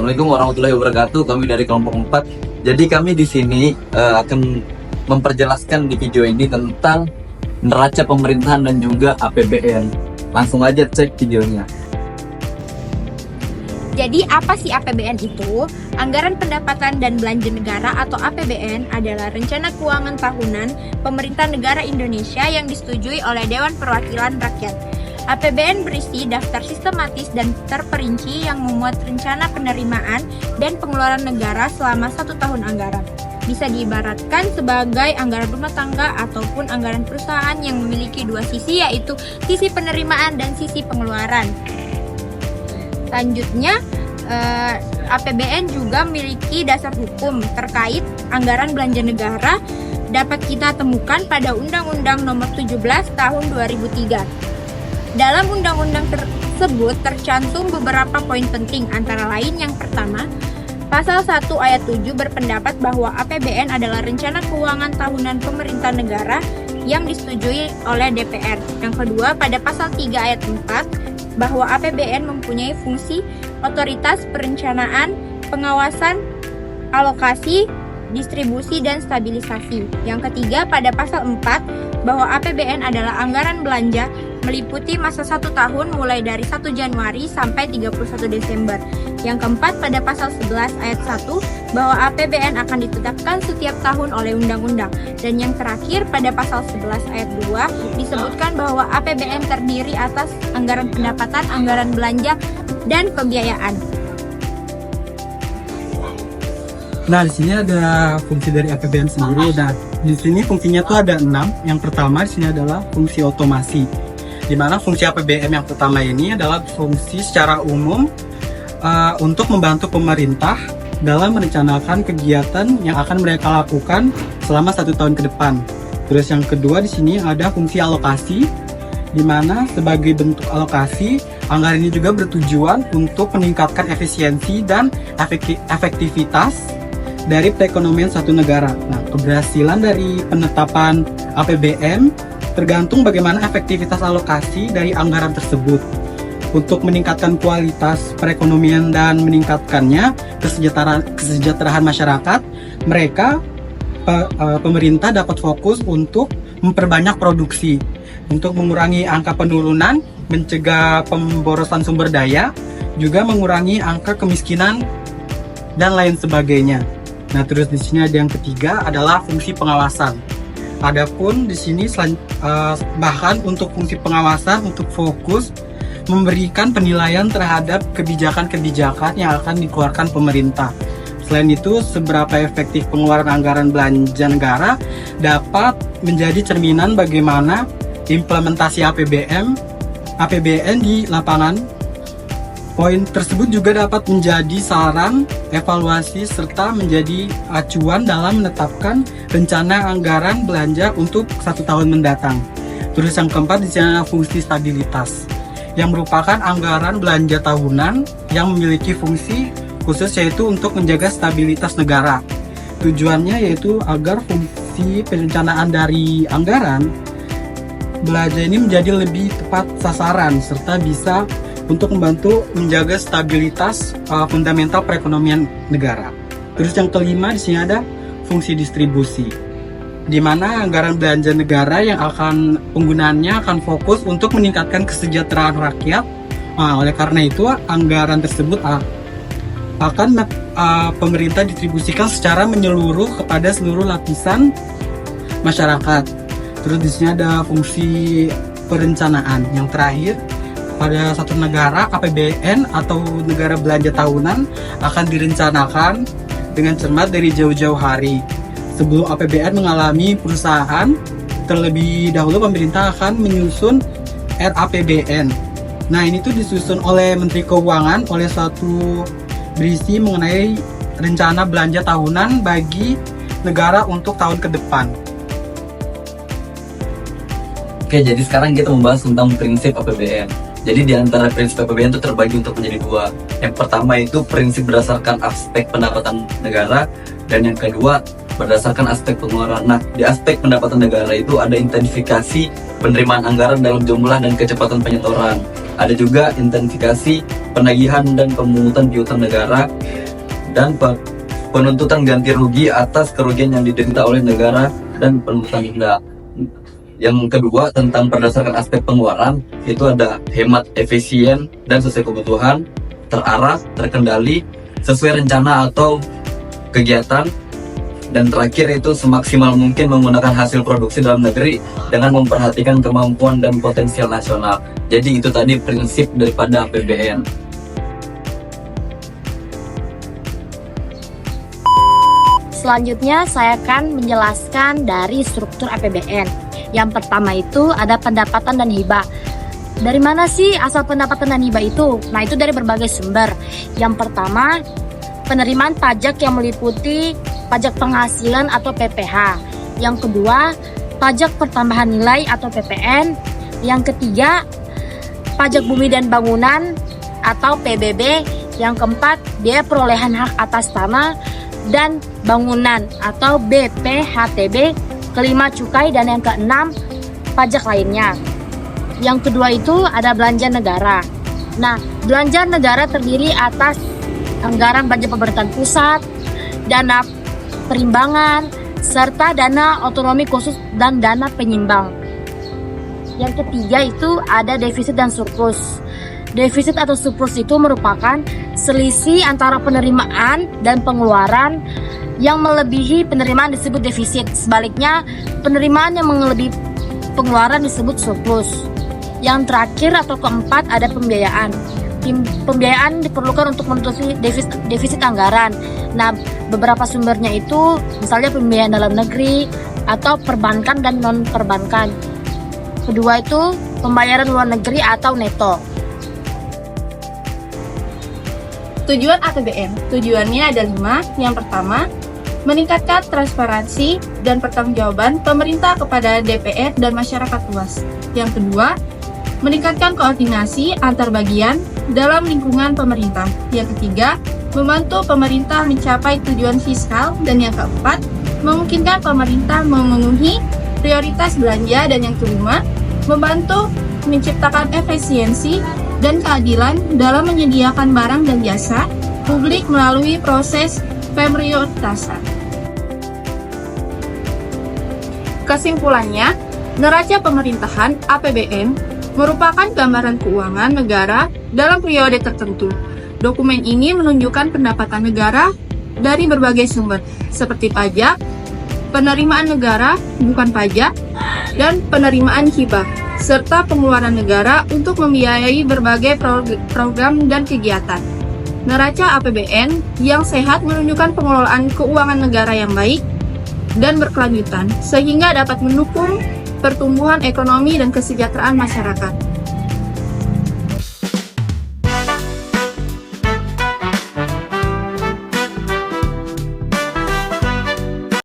Assalamualaikum warahmatullahi wabarakatuh. Kami dari kelompok 4. Jadi kami di sini akan memperjelaskan di video ini tentang neraca pemerintahan dan juga APBN. Langsung aja cek videonya. Jadi apa sih APBN itu? Anggaran Pendapatan dan Belanja Negara atau APBN adalah rencana keuangan tahunan pemerintah negara Indonesia yang disetujui oleh Dewan Perwakilan Rakyat. APBN berisi daftar sistematis dan terperinci yang memuat rencana penerimaan dan pengeluaran negara selama 1 tahun anggaran. Bisa diibaratkan sebagai anggaran rumah tangga ataupun anggaran perusahaan yang memiliki dua sisi, yaitu sisi penerimaan dan sisi pengeluaran. Selanjutnya, APBN juga memiliki dasar hukum terkait anggaran belanja negara dapat kita temukan pada Undang-Undang Nomor 17 Tahun 2003. Dalam undang-undang tersebut tercantum beberapa poin penting, antara lain yang pertama, Pasal 1 ayat 7 berpendapat bahwa APBN adalah rencana keuangan tahunan pemerintah negara yang disetujui oleh DPR. Yang kedua, pada Pasal 3 ayat 4 bahwa APBN mempunyai fungsi otoritas perencanaan, pengawasan, alokasi, distribusi, dan stabilisasi. Yang ketiga, pada Pasal 4 bahwa APBN adalah anggaran belanja meliputi masa 1 tahun mulai dari 1 Januari sampai 31 Desember. Yang keempat, pada Pasal 11 ayat 1 bahwa APBN akan ditetapkan setiap tahun oleh undang-undang. Dan yang terakhir, pada Pasal 11 ayat 2 disebutkan bahwa APBN terdiri atas anggaran pendapatan, anggaran belanja, dan pembiayaan. Nah, di sini ada fungsi dari APBN sendiri. Dan di sini fungsinya tuh ada 6. Yang pertama di sini adalah fungsi otomasi. Di mana fungsi APBN yang pertama ini adalah fungsi secara umum untuk membantu pemerintah dalam merencanakan kegiatan yang akan mereka lakukan selama 1 tahun ke depan. Terus yang kedua di sini ada fungsi alokasi, di mana sebagai bentuk alokasi, anggaran ini juga bertujuan untuk meningkatkan efisiensi dan efektivitas dari perekonomian satu negara. Nah, keberhasilan dari penetapan APBN tergantung bagaimana efektivitas alokasi dari anggaran tersebut. Untuk meningkatkan kualitas perekonomian dan meningkatkannya kesejahteraan masyarakat, pemerintah dapat fokus untuk memperbanyak produksi, untuk mengurangi angka penurunan, mencegah pemborosan sumber daya, juga mengurangi angka kemiskinan dan lain sebagainya. Nah, terus di sini ada yang ketiga adalah fungsi pengawasan. Adapun di sini bahkan untuk fungsi pengawasan untuk fokus memberikan penilaian terhadap kebijakan-kebijakan yang akan dikeluarkan pemerintah. Selain itu, seberapa efektif pengeluaran anggaran belanja negara dapat menjadi cerminan bagaimana implementasi APBN di lapangan. Poin tersebut juga dapat menjadi saran, evaluasi, serta menjadi acuan dalam menetapkan rencana anggaran belanja untuk 1 tahun mendatang. Terus yang keempat di sini adalah fungsi stabilitas, yang merupakan anggaran belanja tahunan yang memiliki fungsi khusus, yaitu untuk menjaga stabilitas negara. Tujuannya yaitu agar fungsi perencanaan dari anggaran belanja ini menjadi lebih tepat sasaran serta bisa untuk membantu menjaga stabilitas fundamental perekonomian negara. Terus yang kelima di sini ada fungsi distribusi, di mana anggaran belanja negara yang penggunaannya akan fokus untuk meningkatkan kesejahteraan rakyat. Oleh karena itu, anggaran tersebut akan pemerintah distribusikan secara menyeluruh kepada seluruh lapisan masyarakat. Terus di sini ada fungsi perencanaan. Yang terakhir, pada satu negara, APBN atau negara belanja tahunan akan direncanakan dengan cermat dari jauh-jauh hari. Sebelum APBN mengalami perusahaan, terlebih dahulu pemerintah akan menyusun RAPBN. Nah, ini tuh disusun oleh Menteri Keuangan oleh suatu berisi mengenai rencana belanja tahunan bagi negara untuk tahun ke depan. Oke, jadi sekarang kita membahas tentang prinsip APBN. Jadi di antara prinsip APBN itu terbagi untuk menjadi 2. Yang pertama itu prinsip berdasarkan aspek pendapatan negara, dan yang kedua berdasarkan aspek pengeluaran. Nah, di aspek pendapatan negara itu ada intensifikasi penerimaan anggaran dalam jumlah dan kecepatan penyetoran. Ada juga intensifikasi penagihan dan pemungutan piutang negara dan penuntutan ganti rugi atas kerugian yang diderita oleh negara dan penuntutan denda. Yang kedua, tentang berdasarkan aspek pengeluaran, itu ada hemat efisien dan sesuai kebutuhan, terarah, terkendali, sesuai rencana atau kegiatan, dan terakhir itu semaksimal mungkin menggunakan hasil produksi dalam negeri dengan memperhatikan kemampuan dan potensial nasional. Jadi itu tadi prinsip daripada APBN. Selanjutnya saya akan menjelaskan dari struktur APBN. Yang pertama itu ada pendapatan dan hibah. Dari mana sih asal pendapatan dan hibah itu? Nah, itu dari berbagai sumber. Yang pertama, penerimaan pajak yang meliputi pajak penghasilan atau PPH. Yang kedua, pajak pertambahan nilai atau PPN. Yang ketiga, pajak bumi dan bangunan atau PBB. Yang keempat, biaya perolehan hak atas tanah dan bangunan atau BPHTB. Kelima, cukai, dan yang keenam, pajak lainnya. Yang kedua itu ada belanja negara. Nah, belanja negara terdiri atas anggaran belanja pemerintahan pusat, dana perimbangan, serta dana otonomi khusus dan dana penyimbang. Yang ketiga itu ada defisit dan surplus. Defisit atau surplus itu merupakan selisih antara penerimaan dan pengeluaran yang melebihi penerimaan disebut defisit. Sebaliknya, penerimaan yang melebihi pengeluaran disebut surplus. Yang terakhir atau keempat ada pembiayaan. Pembiayaan diperlukan untuk menutupi defisit anggaran. Nah, beberapa sumbernya itu misalnya pembiayaan dalam negeri atau perbankan dan non perbankan. Kedua itu pembayaran luar negeri atau neto. Tujuan APBN. Tujuannya ada 5. Yang pertama, meningkatkan transparansi dan pertanggungjawaban pemerintah kepada DPR dan masyarakat luas. Yang kedua, meningkatkan koordinasi antar bagian dalam lingkungan pemerintah. Yang ketiga, membantu pemerintah mencapai tujuan fiskal. Dan yang keempat, memungkinkan pemerintah memenuhi prioritas belanja. Dan yang kelima, membantu menciptakan efisiensi dan keadilan dalam menyediakan barang dan jasa publik melalui proses prioritasan. Kesimpulannya, neraca pemerintahan APBN merupakan gambaran keuangan negara dalam periode tertentu. Dokumen ini menunjukkan pendapatan negara dari berbagai sumber, seperti pajak, penerimaan negara bukan pajak, dan penerimaan hibah, serta pengeluaran negara untuk membiayai berbagai program dan kegiatan. Neraca APBN yang sehat menunjukkan pengelolaan keuangan negara yang baik dan berkelanjutan, sehingga dapat mendukung pertumbuhan ekonomi dan kesejahteraan masyarakat.